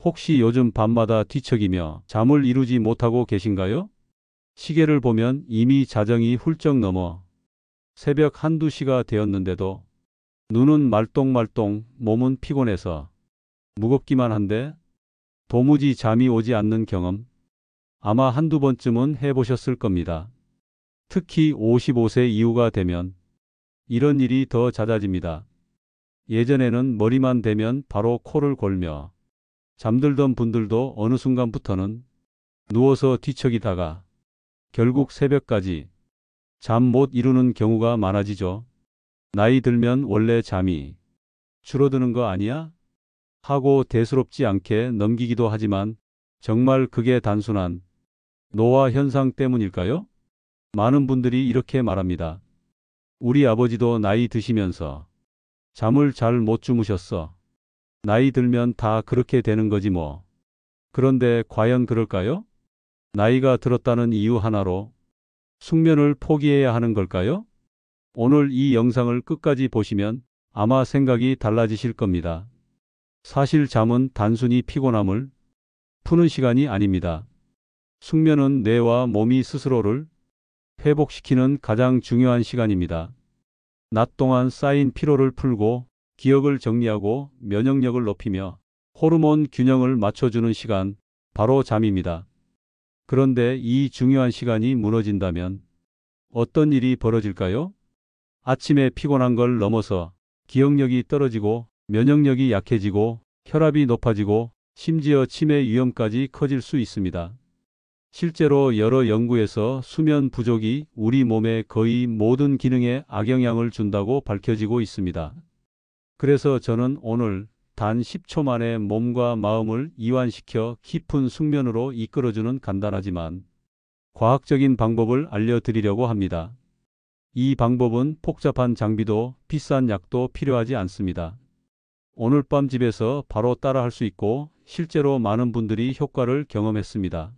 혹시 요즘 밤마다 뒤척이며 잠을 이루지 못하고 계신가요? 시계를 보면 이미 자정이 훌쩍 넘어 새벽 한두 시가 되었는데도 눈은 말똥말똥, 몸은 피곤해서 무겁기만 한데 도무지 잠이 오지 않는 경험 아마 한두 번쯤은 해보셨을 겁니다. 특히 55세 이후가 되면 이런 일이 더 잦아집니다. 예전에는 머리만 대면 바로 코를 골며 잠들던 분들도 어느 순간부터는 누워서 뒤척이다가 결국 새벽까지 잠 못 이루는 경우가 많아지죠. 나이 들면 원래 잠이 줄어드는 거 아니야? 하고 대수롭지 않게 넘기기도 하지만 정말 그게 단순한 노화 현상 때문일까요? 많은 분들이 이렇게 말합니다. 우리 아버지도 나이 드시면서 잠을 잘 못 주무셨어. 나이 들면 다 그렇게 되는 거지 뭐. 그런데 과연 그럴까요? 나이가 들었다는 이유 하나로 숙면을 포기해야 하는 걸까요? 오늘 이 영상을 끝까지 보시면 아마 생각이 달라지실 겁니다. 사실 잠은 단순히 피곤함을 푸는 시간이 아닙니다. 숙면은 뇌와 몸이 스스로를 회복시키는 가장 중요한 시간입니다. 낮 동안 쌓인 피로를 풀고 기억을 정리하고 면역력을 높이며 호르몬 균형을 맞춰주는 시간, 바로 잠입니다. 그런데 이 중요한 시간이 무너진다면 어떤 일이 벌어질까요? 아침에 피곤한 걸 넘어서 기억력이 떨어지고 면역력이 약해지고 혈압이 높아지고 심지어 치매 위험까지 커질 수 있습니다. 실제로 여러 연구에서 수면 부족이 우리 몸의 거의 모든 기능에 악영향을 준다고 밝혀지고 있습니다. 그래서 저는 오늘 단 10초 만에 몸과 마음을 이완시켜 깊은 숙면으로 이끌어주는 간단하지만 과학적인 방법을 알려드리려고 합니다. 이 방법은 복잡한 장비도 비싼 약도 필요하지 않습니다. 오늘 밤 집에서 바로 따라할 수 있고 실제로 많은 분들이 효과를 경험했습니다.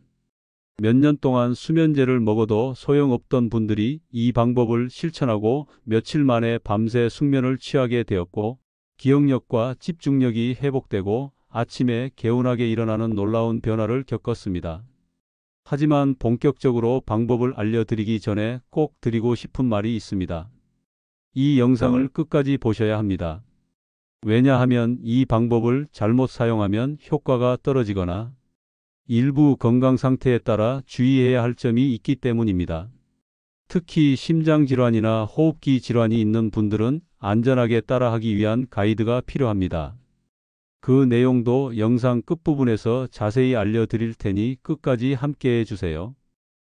몇 년 동안 수면제를 먹어도 소용없던 분들이 이 방법을 실천하고 며칠 만에 밤새 숙면을 취하게 되었고 기억력과 집중력이 회복되고 아침에 개운하게 일어나는 놀라운 변화를 겪었습니다. 하지만 본격적으로 방법을 알려드리기 전에 꼭 드리고 싶은 말이 있습니다. 이 영상을 끝까지 보셔야 합니다. 왜냐하면 이 방법을 잘못 사용하면 효과가 떨어지거나 일부 건강 상태에 따라 주의해야 할 점이 있기 때문입니다. 특히 심장질환이나 호흡기 질환이 있는 분들은 안전하게 따라하기 위한 가이드가 필요합니다. 그 내용도 영상 끝부분에서 자세히 알려드릴 테니 끝까지 함께 해주세요.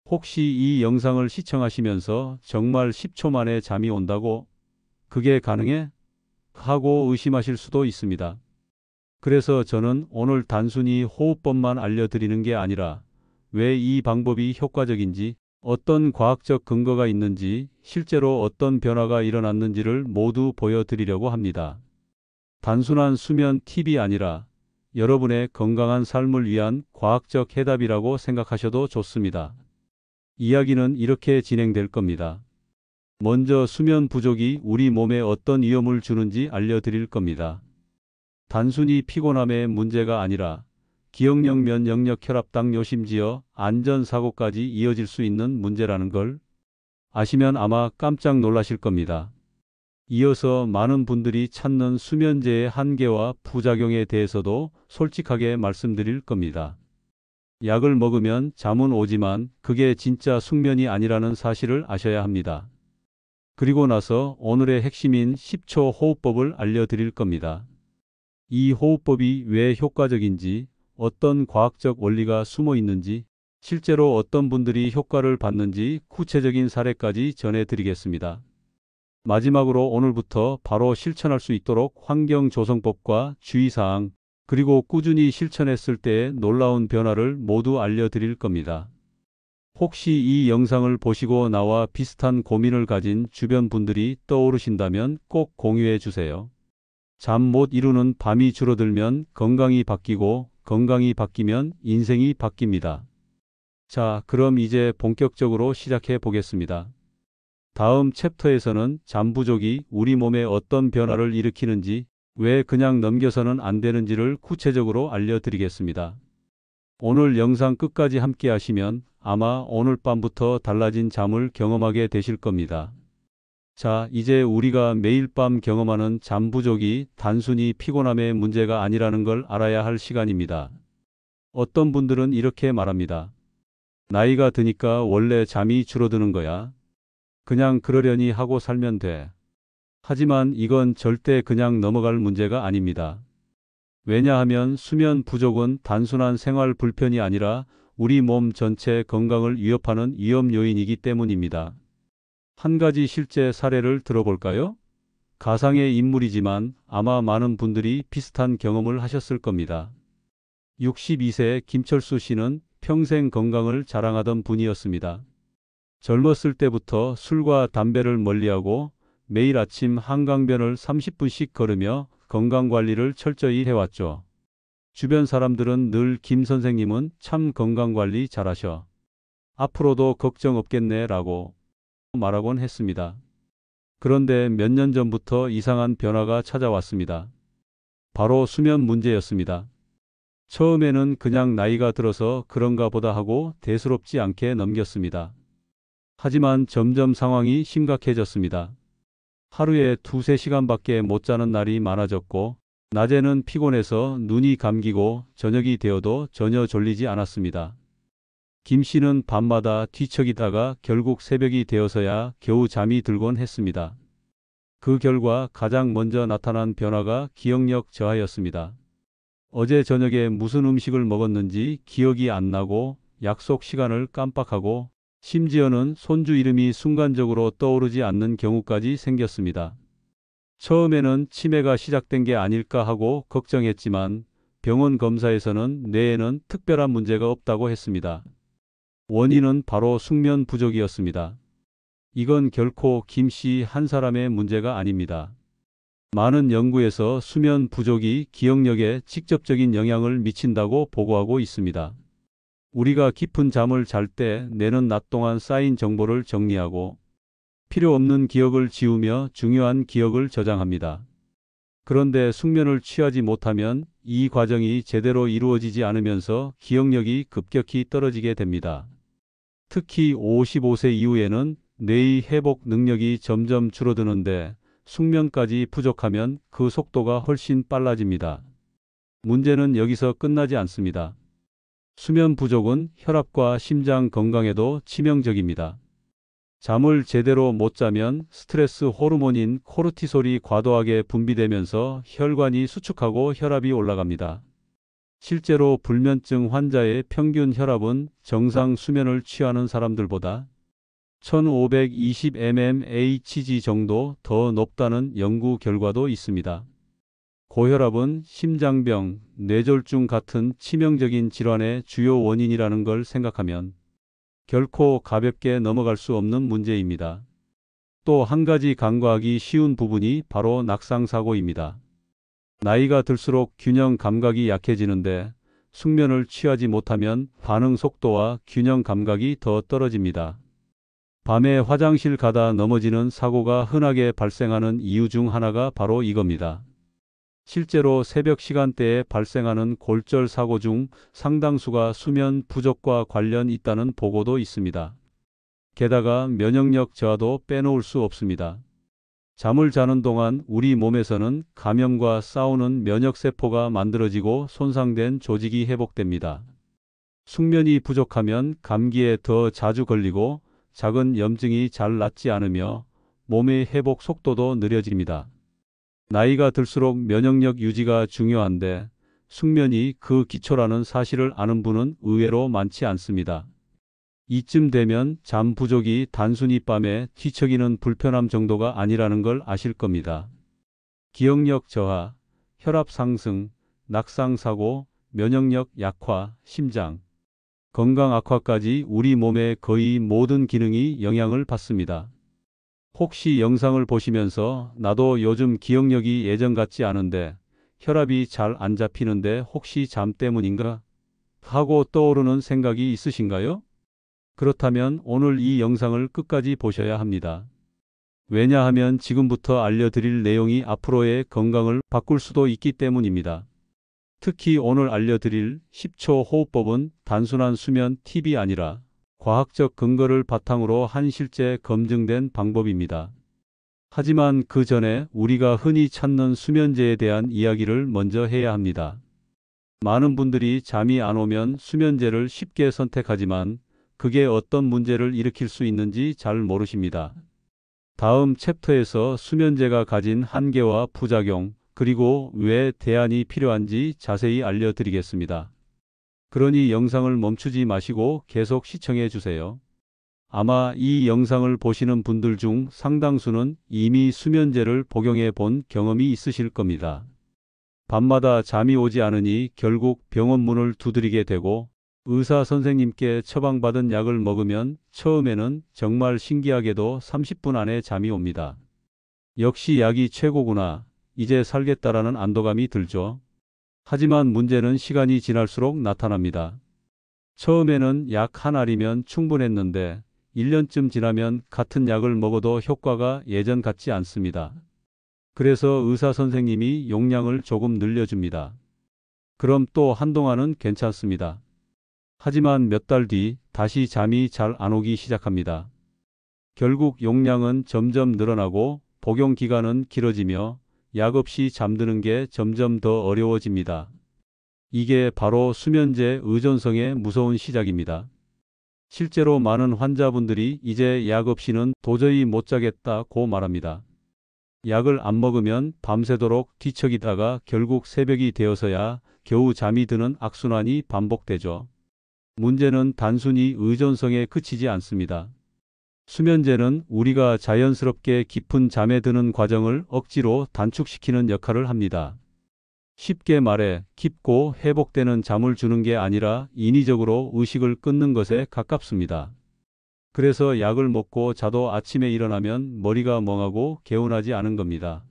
혹시 이 영상을 시청하시면서 정말 10초 만에 잠이 온다고 그게 가능해? 하고 의심하실 수도 있습니다. 그래서 저는 오늘 단순히 호흡법만 알려드리는 게 아니라 왜 이 방법이 효과적인지, 어떤 과학적 근거가 있는지, 실제로 어떤 변화가 일어났는지를 모두 보여드리려고 합니다. 단순한 수면 팁이 아니라 여러분의 건강한 삶을 위한 과학적 해답이라고 생각하셔도 좋습니다. 이야기는 이렇게 진행될 겁니다. 먼저 수면 부족이 우리 몸에 어떤 위험을 주는지 알려드릴 겁니다. 단순히 피곤함의 문제가 아니라 기억력, 면역력, 혈압, 당뇨, 심지어 안전사고까지 이어질 수 있는 문제라는 걸 아시면 아마 깜짝 놀라실 겁니다. 이어서 많은 분들이 찾는 수면제의 한계와 부작용에 대해서도 솔직하게 말씀드릴 겁니다. 약을 먹으면 잠은 오지만 그게 진짜 숙면이 아니라는 사실을 아셔야 합니다. 그리고 나서 오늘의 핵심인 10초 호흡법을 알려드릴 겁니다. 이 호흡법이 왜 효과적인지, 어떤 과학적 원리가 숨어 있는지, 실제로 어떤 분들이 효과를 받는지 구체적인 사례까지 전해드리겠습니다. 마지막으로 오늘부터 바로 실천할 수 있도록 환경조성법과 주의사항, 그리고 꾸준히 실천했을 때의 놀라운 변화를 모두 알려드릴 겁니다. 혹시 이 영상을 보시고 나와 비슷한 고민을 가진 주변 분들이 떠오르신다면 꼭 공유해 주세요. 잠 못 이루는 밤이 줄어들면 건강이 바뀌고 건강이 바뀌면 인생이 바뀝니다. 자, 그럼 이제 본격적으로 시작해 보겠습니다. 다음 챕터에서는 잠 부족이 우리 몸에 어떤 변화를 일으키는지, 왜 그냥 넘겨서는 안 되는지를 구체적으로 알려드리겠습니다. 오늘 영상 끝까지 함께 하시면 아마 오늘 밤부터 달라진 잠을 경험하게 되실 겁니다. 자, 이제 우리가 매일 밤 경험하는 잠 부족이 단순히 피곤함의 문제가 아니라는 걸 알아야 할 시간입니다. 어떤 분들은 이렇게 말합니다. 나이가 드니까 원래 잠이 줄어드는 거야. 그냥 그러려니 하고 살면 돼. 하지만 이건 절대 그냥 넘어갈 문제가 아닙니다. 왜냐하면 수면 부족은 단순한 생활 불편이 아니라 우리 몸 전체 건강을 위협하는 위험 요인이기 때문입니다. 한 가지 실제 사례를 들어볼까요? 가상의 인물이지만 아마 많은 분들이 비슷한 경험을 하셨을 겁니다. 62세 김철수 씨는 평생 건강을 자랑하던 분이었습니다. 젊었을 때부터 술과 담배를 멀리하고 매일 아침 한강변을 30분씩 걸으며 건강관리를 철저히 해왔죠. 주변 사람들은 늘 김 선생님은 참 건강관리 잘하셔. 앞으로도 걱정 없겠네 라고 말하곤 했습니다. 그런데 몇 년 전부터 이상한 변화가 찾아왔습니다. 바로 수면 문제였습니다. 처음에는 그냥 나이가 들어서 그런가 보다 하고 대수롭지 않게 넘겼습니다. 하지만 점점 상황이 심각해졌습니다. 하루에 2~3시간밖에 못 자는 날이 많아졌고 낮에는 피곤해서 눈이 감기고 저녁이 되어도 전혀 졸리지 않았습니다. 김 씨는 밤마다 뒤척이다가 결국 새벽이 되어서야 겨우 잠이 들곤 했습니다. 그 결과 가장 먼저 나타난 변화가 기억력 저하였습니다. 어제 저녁에 무슨 음식을 먹었는지 기억이 안 나고 약속 시간을 깜빡하고 심지어는 손주 이름이 순간적으로 떠오르지 않는 경우까지 생겼습니다. 처음에는 치매가 시작된 게 아닐까 하고 걱정했지만 병원 검사에서는 뇌에는 특별한 문제가 없다고 했습니다. 원인은 바로 숙면 부족이었습니다. 이건 결코 김 씨 한 사람의 문제가 아닙니다. 많은 연구에서 수면 부족이 기억력에 직접적인 영향을 미친다고 보고하고 있습니다. 우리가 깊은 잠을 잘 때 뇌는 낮 동안 쌓인 정보를 정리하고 필요 없는 기억을 지우며 중요한 기억을 저장합니다. 그런데 숙면을 취하지 못하면 이 과정이 제대로 이루어지지 않으면서 기억력이 급격히 떨어지게 됩니다. 특히 55세 이후에는 뇌의 회복 능력이 점점 줄어드는데 숙면까지 부족하면 그 속도가 훨씬 빨라집니다. 문제는 여기서 끝나지 않습니다. 수면 부족은 혈압과 심장 건강에도 치명적입니다. 잠을 제대로 못 자면 스트레스 호르몬인 코르티솔이 과도하게 분비되면서 혈관이 수축하고 혈압이 올라갑니다. 실제로 불면증 환자의 평균 혈압은 정상 수면을 취하는 사람들보다 1520mmHg 정도 더 높다는 연구 결과도 있습니다. 고혈압은 심장병, 뇌졸중 같은 치명적인 질환의 주요 원인이라는 걸 생각하면 결코 가볍게 넘어갈 수 없는 문제입니다. 또 한 가지 간과하기 쉬운 부분이 바로 낙상사고입니다. 나이가 들수록 균형 감각이 약해지는데 숙면을 취하지 못하면 반응 속도와 균형 감각이 더 떨어집니다. 밤에 화장실 가다 넘어지는 사고가 흔하게 발생하는 이유 중 하나가 바로 이겁니다. 실제로 새벽 시간대에 발생하는 골절 사고 중 상당수가 수면 부족과 관련 있다는 보고도 있습니다. 게다가 면역력 저하도 빼놓을 수 없습니다. 잠을 자는 동안 우리 몸에서는 감염과 싸우는 면역세포가 만들어지고 손상된 조직이 회복됩니다. 숙면이 부족하면 감기에 더 자주 걸리고 작은 염증이 잘 낫지 않으며 몸의 회복 속도도 느려집니다. 나이가 들수록 면역력 유지가 중요한데 숙면이 그 기초라는 사실을 아는 분은 의외로 많지 않습니다. 이쯤 되면 잠 부족이 단순히 밤에 뒤척이는 불편함 정도가 아니라는 걸 아실 겁니다. 기억력 저하, 혈압 상승, 낙상 사고, 면역력 약화, 심장 건강 악화까지 우리 몸의 거의 모든 기능이 영향을 받습니다. 혹시 영상을 보시면서 나도 요즘 기억력이 예전 같지 않은데 혈압이 잘 안 잡히는데 혹시 잠 때문인가? 하고 떠오르는 생각이 있으신가요? 그렇다면 오늘 이 영상을 끝까지 보셔야 합니다. 왜냐하면 지금부터 알려드릴 내용이 앞으로의 건강을 바꿀 수도 있기 때문입니다. 특히 오늘 알려드릴 10초 호흡법은 단순한 수면 팁이 아니라 과학적 근거를 바탕으로 한 실제 검증된 방법입니다. 하지만 그 전에 우리가 흔히 찾는 수면제에 대한 이야기를 먼저 해야 합니다. 많은 분들이 잠이 안 오면 수면제를 쉽게 선택하지만 그게 어떤 문제를 일으킬 수 있는지 잘 모르십니다. 다음 챕터에서 수면제가 가진 한계와 부작용, 그리고 왜 대안이 필요한지 자세히 알려드리겠습니다. 그러니 영상을 멈추지 마시고 계속 시청해 주세요. 아마 이 영상을 보시는 분들 중 상당수는 이미 수면제를 복용해 본 경험이 있으실 겁니다. 밤마다 잠이 오지 않으니 결국 병원 문을 두드리게 되고 의사 선생님께 처방받은 약을 먹으면 처음에는 정말 신기하게도 30분 안에 잠이 옵니다. 역시 약이 최고구나. 이제 살겠다라는 안도감이 들죠. 하지만 문제는 시간이 지날수록 나타납니다. 처음에는 약 한 알이면 충분했는데 1년쯤 지나면 같은 약을 먹어도 효과가 예전 같지 않습니다. 그래서 의사 선생님이 용량을 조금 늘려줍니다. 그럼 또 한동안은 괜찮습니다. 하지만 몇 달 뒤 다시 잠이 잘 안 오기 시작합니다. 결국 용량은 점점 늘어나고 복용 기간은 길어지며 약 없이 잠드는 게 점점 더 어려워집니다. 이게 바로 수면제 의존성의 무서운 시작입니다. 실제로 많은 환자분들이 이제 약 없이는 도저히 못 자겠다고 말합니다. 약을 안 먹으면 밤새도록 뒤척이다가 결국 새벽이 되어서야 겨우 잠이 드는 악순환이 반복되죠. 문제는 단순히 의존성에 그치지 않습니다. 수면제는 우리가 자연스럽게 깊은 잠에 드는 과정을 억지로 단축시키는 역할을 합니다. 쉽게 말해 깊고 회복되는 잠을 주는 게 아니라 인위적으로 의식을 끊는 것에 가깝습니다. 그래서 약을 먹고 자도 아침에 일어나면 머리가 멍하고 개운하지 않은 겁니다.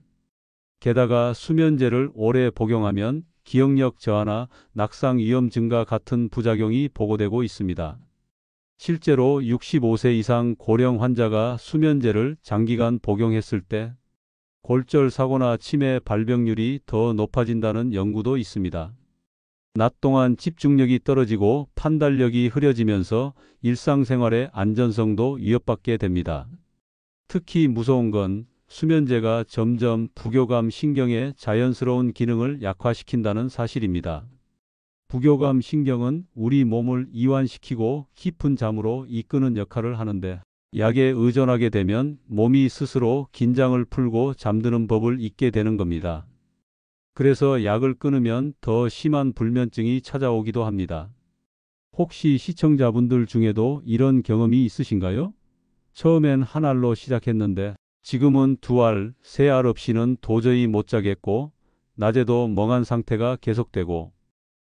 게다가 수면제를 오래 복용하면 기억력 저하나 낙상 위험 증가 같은 부작용이 보고되고 있습니다. 실제로 65세 이상 고령 환자가 수면제를 장기간 복용했을 때 골절 사고나 치매 발병률이 더 높아진다는 연구도 있습니다. 낮 동안 집중력이 떨어지고 판단력이 흐려지면서 일상생활의 안전성도 위협받게 됩니다. 특히 무서운 건 수면제가 점점 부교감 신경의 자연스러운 기능을 약화시킨다는 사실입니다. 부교감 신경은 우리 몸을 이완시키고 깊은 잠으로 이끄는 역할을 하는데 약에 의존하게 되면 몸이 스스로 긴장을 풀고 잠드는 법을 잊게 되는 겁니다. 그래서 약을 끊으면 더 심한 불면증이 찾아오기도 합니다. 혹시 시청자분들 중에도 이런 경험이 있으신가요? 처음엔 한 알로 시작했는데 지금은 두 알, 세 알 없이는 도저히 못 자겠고 낮에도 멍한 상태가 계속되고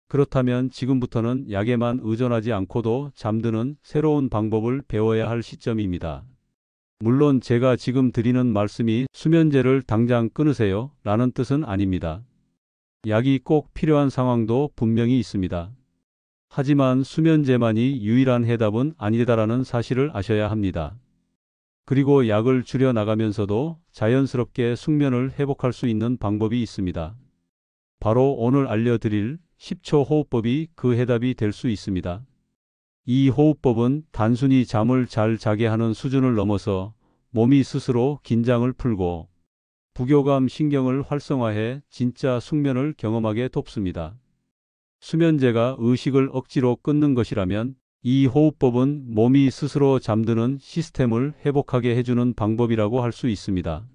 그렇다면 지금부터는 약에만 의존하지 않고도 잠드는 새로운 방법을 배워야 할 시점입니다. 물론 제가 지금 드리는 말씀이 수면제를 당장 끊으세요 라는 뜻은 아닙니다. 약이 꼭 필요한 상황도 분명히 있습니다. 하지만 수면제만이 유일한 해답은 아니다라는 사실을 아셔야 합니다. 그리고 약을 줄여 나가면서도 자연스럽게 숙면을 회복할 수 있는 방법이 있습니다. 바로 오늘 알려드릴 10초 호흡법이 그 해답이 될 수 있습니다. 이 호흡법은 단순히 잠을 잘 자게 하는 수준을 넘어서 몸이 스스로 긴장을 풀고 부교감 신경을 활성화해 진짜 숙면을 경험하게 돕습니다. 수면제가 의식을 억지로 끊는 것이라면 이 호흡법은 몸이 스스로 잠드는 시스템을 회복하게 해주는 방법이라고 할 수 있습니다.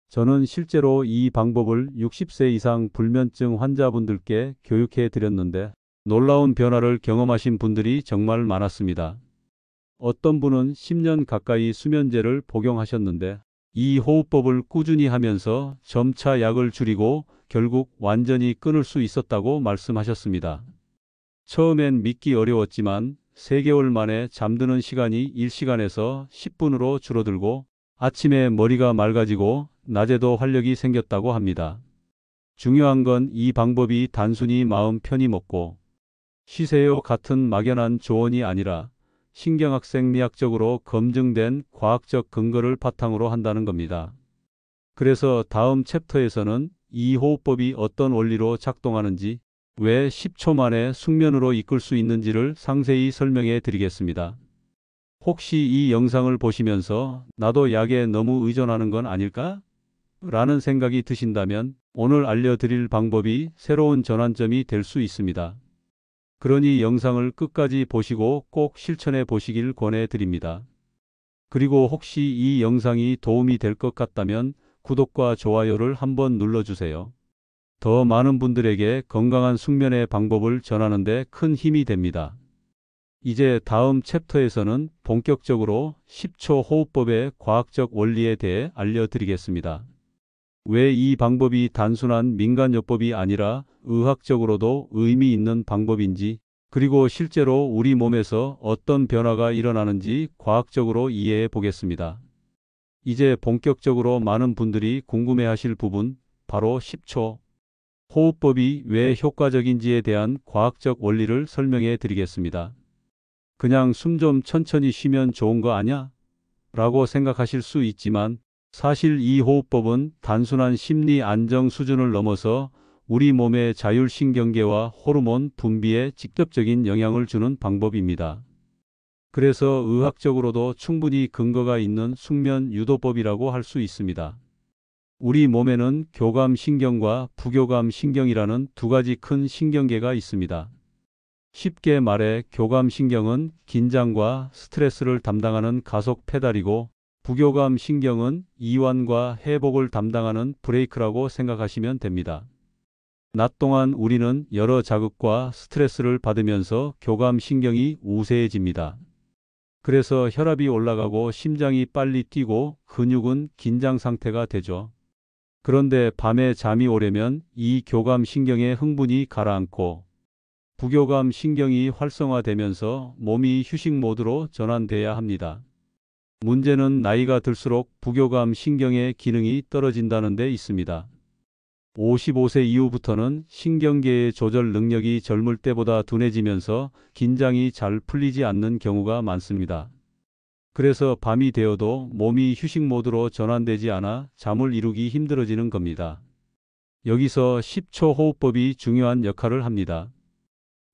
저는 실제로 이 방법을 60세 이상 불면증 환자분들께 교육해 드렸는데 놀라운 변화를 경험하신 분들이 정말 많았습니다. 어떤 분은 10년 가까이 수면제를 복용하셨는데 이 호흡법을 꾸준히 하면서 점차 약을 줄이고 결국 완전히 끊을 수 있었다고 말씀하셨습니다. 처음엔 믿기 어려웠지만 3개월 만에 잠드는 시간이 1시간에서 10분으로 줄어들고 아침에 머리가 맑아지고 낮에도 활력이 생겼다고 합니다. 중요한 건 이 방법이 단순히 마음 편히 먹고 쉬세요 같은 막연한 조언이 아니라 신경학적 미학적으로 검증된 과학적 근거를 바탕으로 한다는 겁니다. 그래서 다음 챕터에서는 이 호흡법이 어떤 원리로 작동하는지, 왜 10초 만에 숙면으로 이끌 수 있는지를 상세히 설명해 드리겠습니다. 혹시 이 영상을 보시면서 나도 약에 너무 의존하는 건 아닐까? 라는 생각이 드신다면 오늘 알려드릴 방법이 새로운 전환점이 될 수 있습니다. 그러니 영상을 끝까지 보시고 꼭 실천해 보시길 권해드립니다. 그리고 혹시 이 영상이 도움이 될 것 같다면 구독과 좋아요를 한번 눌러주세요. 더 많은 분들에게 건강한 숙면의 방법을 전하는 데 큰 힘이 됩니다. 이제 다음 챕터에서는 본격적으로 10초 호흡법의 과학적 원리에 대해 알려드리겠습니다. 왜 이 방법이 단순한 민간요법이 아니라 의학적으로도 의미 있는 방법인지, 그리고 실제로 우리 몸에서 어떤 변화가 일어나는지 과학적으로 이해해 보겠습니다. 이제 본격적으로 많은 분들이 궁금해하실 부분, 바로 10초 호흡법이 왜 효과적인지에 대한 과학적 원리를 설명해 드리겠습니다. 그냥 숨 좀 천천히 쉬면 좋은 거 아냐? 라고 생각하실 수 있지만 사실 이 호흡법은 단순한 심리 안정 수준을 넘어서 우리 몸의 자율신경계와 호르몬 분비에 직접적인 영향을 주는 방법입니다. 그래서 의학적으로도 충분히 근거가 있는 숙면 유도법이라고 할 수 있습니다. 우리 몸에는 교감신경과 부교감신경이라는 두 가지 큰 신경계가 있습니다. 쉽게 말해 교감신경은 긴장과 스트레스를 담당하는 가속 페달이고, 부교감신경은 이완과 회복을 담당하는 브레이크라고 생각하시면 됩니다. 낮 동안 우리는 여러 자극과 스트레스를 받으면서 교감신경이 우세해집니다. 그래서 혈압이 올라가고 심장이 빨리 뛰고 근육은 긴장 상태가 되죠. 그런데 밤에 잠이 오려면 이 교감신경의 흥분이 가라앉고 부교감신경이 활성화되면서 몸이 휴식 모드로 전환돼야 합니다. 문제는 나이가 들수록 부교감신경의 기능이 떨어진다는 데 있습니다. 55세 이후부터는 신경계의 조절 능력이 젊을 때보다 둔해지면서 긴장이 잘 풀리지 않는 경우가 많습니다. 그래서 밤이 되어도 몸이 휴식 모드로 전환되지 않아 잠을 이루기 힘들어지는 겁니다. 여기서 10초 호흡법이 중요한 역할을 합니다.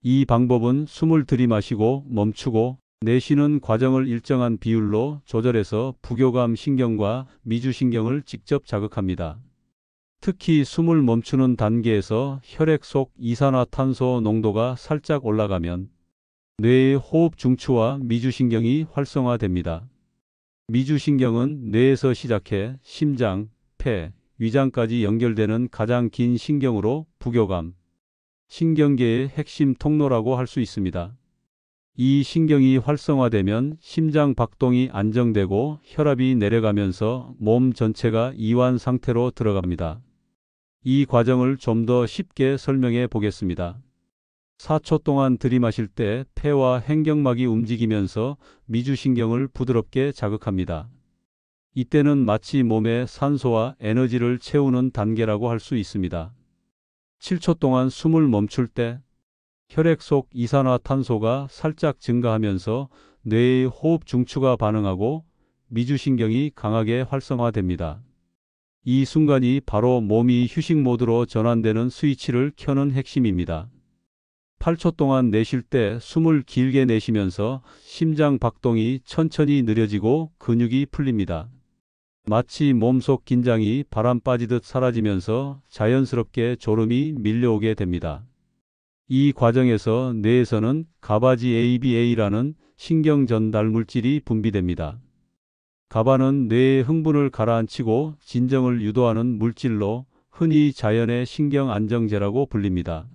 이 방법은 숨을 들이마시고 멈추고 내쉬는 과정을 일정한 비율로 조절해서 부교감 신경과 미주신경을 직접 자극합니다. 특히 숨을 멈추는 단계에서 혈액 속 이산화탄소 농도가 살짝 올라가면 뇌의 호흡 중추와 미주신경이 활성화됩니다. 미주신경은 뇌에서 시작해 심장, 폐, 위장까지 연결되는 가장 긴 신경으로 부교감 신경계의 핵심 통로라고 할 수 있습니다. 이 신경이 활성화되면 심장 박동이 안정되고 혈압이 내려가면서 몸 전체가 이완 상태로 들어갑니다. 이 과정을 좀 더 쉽게 설명해 보겠습니다. 4초 동안 들이마실 때 폐와 행경막이 움직이면서 미주신경을 부드럽게 자극합니다. 이때는 마치 몸에 산소와 에너지를 채우는 단계라고 할 수 있습니다. 7초 동안 숨을 멈출 때 혈액 속 이산화탄소가 살짝 증가하면서 뇌의 호흡 중추가 반응하고 미주신경이 강하게 활성화됩니다. 이 순간이 바로 몸이 휴식 모드로 전환되는 스위치를 켜는 핵심입니다. 8초 동안 내쉴 때 숨을 길게 내쉬면서 심장 박동이 천천히 느려지고 근육이 풀립니다. 마치 몸속 긴장이 바람 빠지듯 사라지면서 자연스럽게 졸음이 밀려오게 됩니다. 이 과정에서 뇌에서는 가바지 ABA라는 신경 전달 물질이 분비됩니다. 가바는 뇌의 흥분을 가라앉히고 진정을 유도하는 물질로 흔히 자연의 신경 안정제라고 불립니다.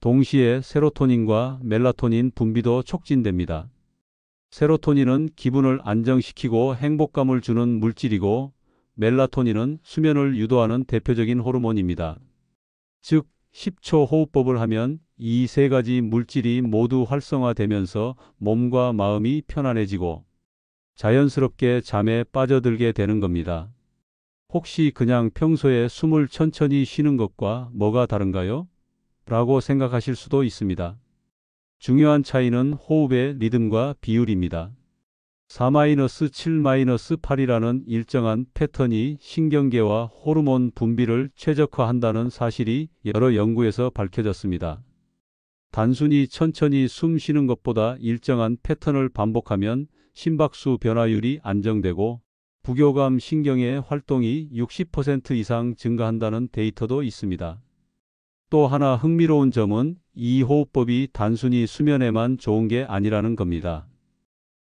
동시에 세로토닌과 멜라토닌 분비도 촉진됩니다. 세로토닌은 기분을 안정시키고 행복감을 주는 물질이고, 멜라토닌은 수면을 유도하는 대표적인 호르몬입니다. 즉, 10초 호흡법을 하면 이 세 가지 물질이 모두 활성화되면서 몸과 마음이 편안해지고 자연스럽게 잠에 빠져들게 되는 겁니다. 혹시 그냥 평소에 숨을 천천히 쉬는 것과 뭐가 다른가요? 라고 생각하실 수도 있습니다. 중요한 차이는 호흡의 리듬과 비율입니다. 4-7-8이라는 일정한 패턴이 신경계와 호르몬 분비를 최적화한다는 사실이 여러 연구에서 밝혀졌습니다. 단순히 천천히 숨 쉬는 것보다 일정한 패턴을 반복하면 심박수 변화율이 안정되고 부교감 신경의 활동이 60% 이상 증가한다는 데이터도 있습니다. 또 하나 흥미로운 점은 이 호흡법이 단순히 수면에만 좋은 게 아니라는 겁니다.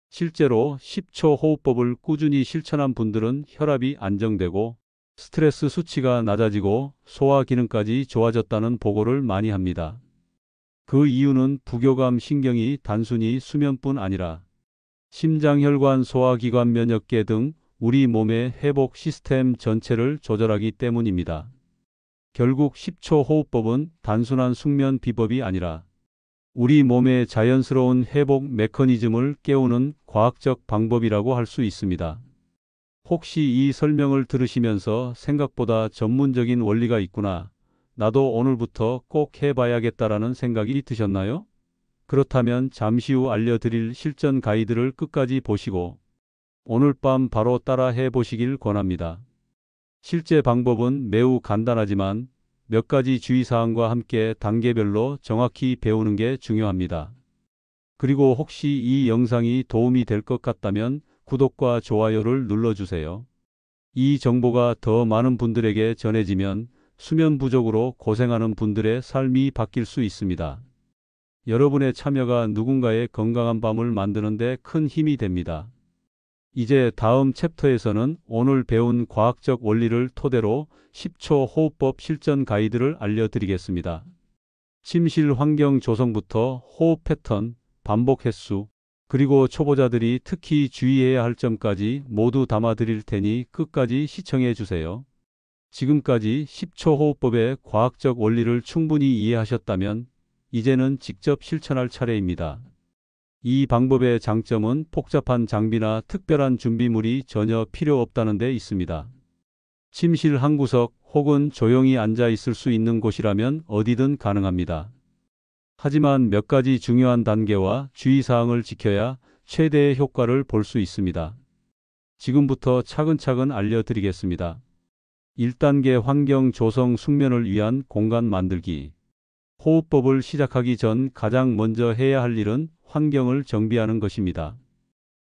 실제로 10초 호흡법을 꾸준히 실천한 분들은 혈압이 안정되고 스트레스 수치가 낮아지고 소화 기능까지 좋아졌다는 보고를 많이 합니다. 그 이유는 부교감 신경이 단순히 수면뿐 아니라 심장혈관, 소화기관, 면역계 등 우리 몸의 회복 시스템 전체를 조절하기 때문입니다. 결국 10초 호흡법은 단순한 숙면 비법이 아니라 우리 몸의 자연스러운 회복 메커니즘을 깨우는 과학적 방법이라고 할 수 있습니다. 혹시 이 설명을 들으시면서 생각보다 전문적인 원리가 있구나, 나도 오늘부터 꼭 해봐야겠다라는 생각이 드셨나요? 그렇다면 잠시 후 알려드릴 실전 가이드를 끝까지 보시고 오늘 밤 바로 따라 해보시길 권합니다. 실제 방법은 매우 간단하지만 몇 가지 주의사항과 함께 단계별로 정확히 배우는 게 중요합니다. 그리고 혹시 이 영상이 도움이 될 것 같다면 구독과 좋아요를 눌러주세요. 이 정보가 더 많은 분들에게 전해지면 수면 부족으로 고생하는 분들의 삶이 바뀔 수 있습니다. 여러분의 참여가 누군가의 건강한 밤을 만드는 데 큰 힘이 됩니다. 이제 다음 챕터에서는 오늘 배운 과학적 원리를 토대로 10초 호흡법 실전 가이드를 알려드리겠습니다. 침실 환경 조성부터 호흡 패턴, 반복 횟수, 그리고 초보자들이 특히 주의해야 할 점까지 모두 담아드릴 테니 끝까지 시청해 주세요. 지금까지 10초 호흡법의 과학적 원리를 충분히 이해하셨다면 이제는 직접 실천할 차례입니다. 이 방법의 장점은 복잡한 장비나 특별한 준비물이 전혀 필요 없다는 데 있습니다. 침실 한 구석 혹은 조용히 앉아 있을 수 있는 곳이라면 어디든 가능합니다. 하지만 몇 가지 중요한 단계와 주의사항을 지켜야 최대의 효과를 볼 수 있습니다. 지금부터 차근차근 알려드리겠습니다. 1단계 환경 조성, 숙면을 위한 공간 만들기. 호흡법을 시작하기 전 가장 먼저 해야 할 일은 환경을 정비하는 것입니다.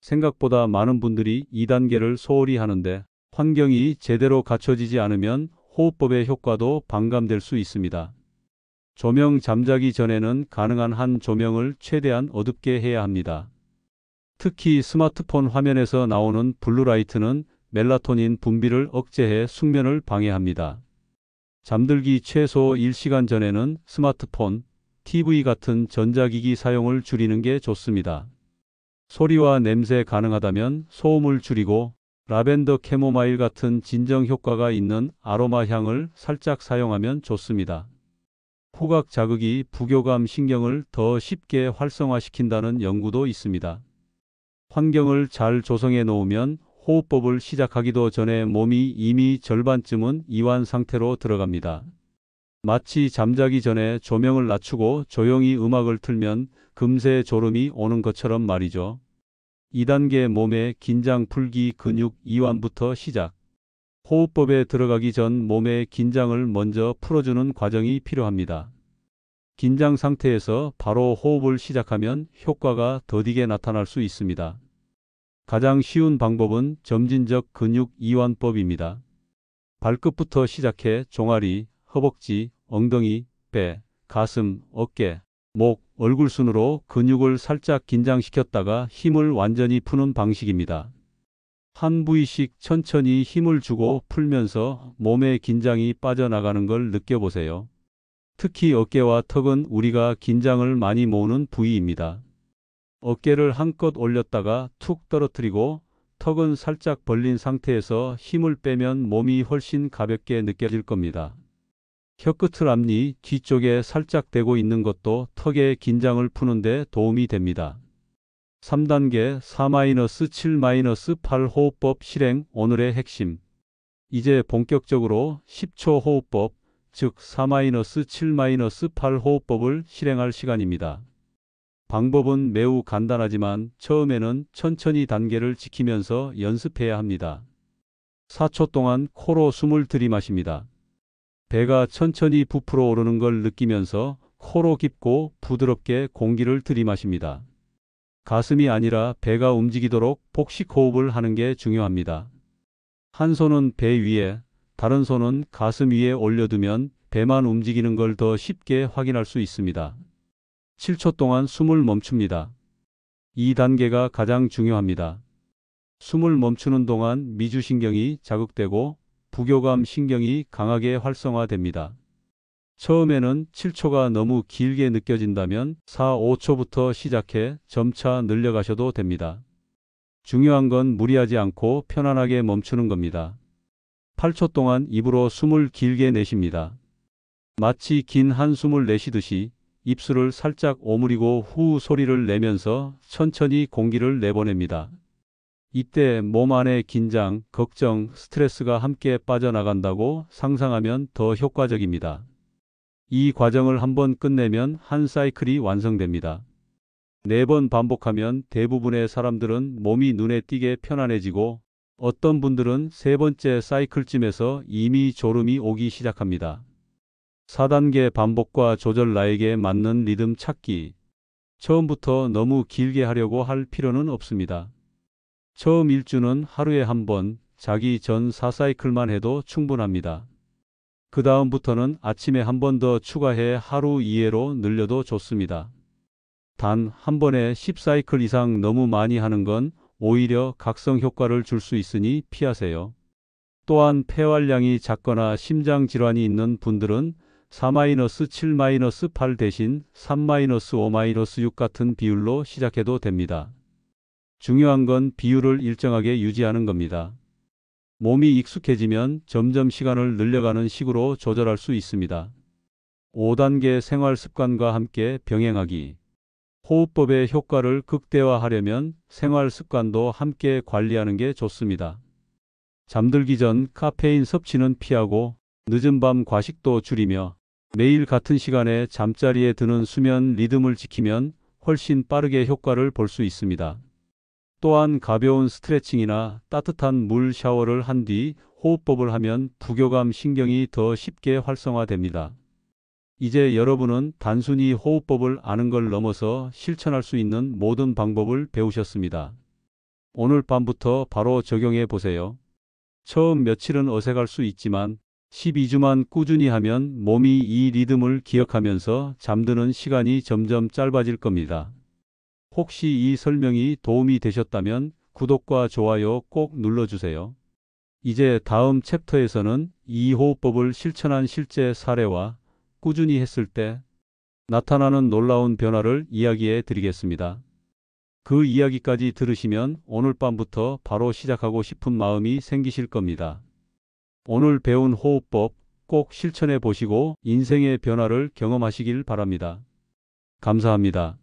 생각보다 많은 분들이 2단계를 소홀히 하는데 환경이 제대로 갖춰지지 않으면 호흡법의 효과도 반감될 수 있습니다. 조명, 잠자기 전에는 가능한 한 조명을 최대한 어둡게 해야 합니다. 특히 스마트폰 화면에서 나오는 블루라이트는 멜라토닌 분비를 억제해 숙면을 방해합니다. 잠들기 최소 1시간 전에는 스마트폰, TV 같은 전자기기 사용을 줄이는 게 좋습니다. 소리와 냄새, 가능하다면 소음을 줄이고 라벤더, 캐모마일 같은 진정 효과가 있는 아로마 향을 살짝 사용하면 좋습니다. 후각 자극이 부교감 신경을 더 쉽게 활성화시킨다는 연구도 있습니다. 환경을 잘 조성해 놓으면 호흡법을 시작하기도 전에 몸이 이미 절반쯤은 이완 상태로 들어갑니다. 마치 잠자기 전에 조명을 낮추고 조용히 음악을 틀면 금세 졸음이 오는 것처럼 말이죠. 2단계 몸의 긴장 풀기, 근육 이완부터 시작. 호흡법에 들어가기 전 몸의 긴장을 먼저 풀어주는 과정이 필요합니다. 긴장 상태에서 바로 호흡을 시작하면 효과가 더디게 나타날 수 있습니다. 가장 쉬운 방법은 점진적 근육 이완법입니다. 발끝부터 시작해 종아리, 허벅지, 엉덩이, 배, 가슴, 어깨, 목, 얼굴 순으로 근육을 살짝 긴장시켰다가 힘을 완전히 푸는 방식입니다. 한 부위씩 천천히 힘을 주고 풀면서 몸의 긴장이 빠져나가는 걸 느껴보세요. 특히 어깨와 턱은 우리가 긴장을 많이 모으는 부위입니다. 어깨를 한껏 올렸다가 툭 떨어뜨리고 턱은 살짝 벌린 상태에서 힘을 빼면 몸이 훨씬 가볍게 느껴질 겁니다. 혀끝을 앞니 뒤쪽에 살짝 대고 있는 것도 턱의 긴장을 푸는 데 도움이 됩니다. 3단계 4-7-8 호흡법 실행. 오늘의 핵심. 이제 본격적으로 10초 호흡법, 즉 4-7-8 호흡법을 실행할 시간입니다. 방법은 매우 간단하지만 처음에는 천천히 단계를 지키면서 연습해야 합니다. 4초 동안 코로 숨을 들이마십니다. 배가 천천히 부풀어 오르는 걸 느끼면서 코로 깊고 부드럽게 공기를 들이마십니다. 가슴이 아니라 배가 움직이도록 복식 호흡을 하는 게 중요합니다. 한 손은 배 위에, 다른 손은 가슴 위에 올려두면 배만 움직이는 걸 더 쉽게 확인할 수 있습니다. 7초 동안 숨을 멈춥니다. 이 단계가 가장 중요합니다. 숨을 멈추는 동안 미주신경이 자극되고 부교감 신경이 강하게 활성화됩니다. 처음에는 7초가 너무 길게 느껴진다면 4, 5초부터 시작해 점차 늘려가셔도 됩니다. 중요한 건 무리하지 않고 편안하게 멈추는 겁니다. 8초 동안 입으로 숨을 길게 내쉽니다. 마치 긴 한숨을 내쉬듯이 입술을 살짝 오므리고 후 소리를 내면서 천천히 공기를 내보냅니다. 이때 몸 안의 긴장, 걱정, 스트레스가 함께 빠져나간다고 상상하면 더 효과적입니다. 이 과정을 한번 끝내면 한 사이클이 완성됩니다. 4번 반복하면 대부분의 사람들은 몸이 눈에 띄게 편안해지고 어떤 분들은 3번째 사이클쯤에서 이미 졸음이 오기 시작합니다. 4단계 반복과 조절 나에게 맞는 리듬 찾기. 처음부터 너무 길게 하려고 할 필요는 없습니다. 처음 1주는 하루에 한 번, 자기 전 4사이클만 해도 충분합니다. 그 다음부터는 아침에 한 번 더 추가해 하루 2회로 늘려도 좋습니다. 단 한 번에 10사이클 이상 너무 많이 하는 건 오히려 각성 효과를 줄 수 있으니 피하세요. 또한 폐활량이 작거나 심장 질환이 있는 분들은 4-7-8 대신 3-5-6 같은 비율로 시작해도 됩니다. 중요한 건 비율을 일정하게 유지하는 겁니다. 몸이 익숙해지면 점점 시간을 늘려가는 식으로 조절할 수 있습니다. 5단계 생활 습관과 함께 병행하기. 호흡법의 효과를 극대화하려면 생활 습관도 함께 관리하는 게 좋습니다. 잠들기 전 카페인 섭취는 피하고 늦은 밤 과식도 줄이며 매일 같은 시간에 잠자리에 드는 수면 리듬을 지키면 훨씬 빠르게 효과를 볼 수 있습니다. 또한 가벼운 스트레칭이나 따뜻한 물 샤워를 한 뒤 호흡법을 하면 부교감 신경이 더 쉽게 활성화됩니다. 이제 여러분은 단순히 호흡법을 아는 걸 넘어서 실천할 수 있는 모든 방법을 배우셨습니다. 오늘 밤부터 바로 적용해 보세요. 처음 며칠은 어색할 수 있지만 12주만 꾸준히 하면 몸이 이 리듬을 기억하면서 잠드는 시간이 점점 짧아질 겁니다. 혹시 이 설명이 도움이 되셨다면 구독과 좋아요 꼭 눌러주세요. 이제 다음 챕터에서는 이 호흡법을 실천한 실제 사례와 꾸준히 했을 때 나타나는 놀라운 변화를 이야기해 드리겠습니다. 그 이야기까지 들으시면 오늘 밤부터 바로 시작하고 싶은 마음이 생기실 겁니다. 오늘 배운 호흡법 꼭 실천해 보시고 인생의 변화를 경험하시길 바랍니다. 감사합니다.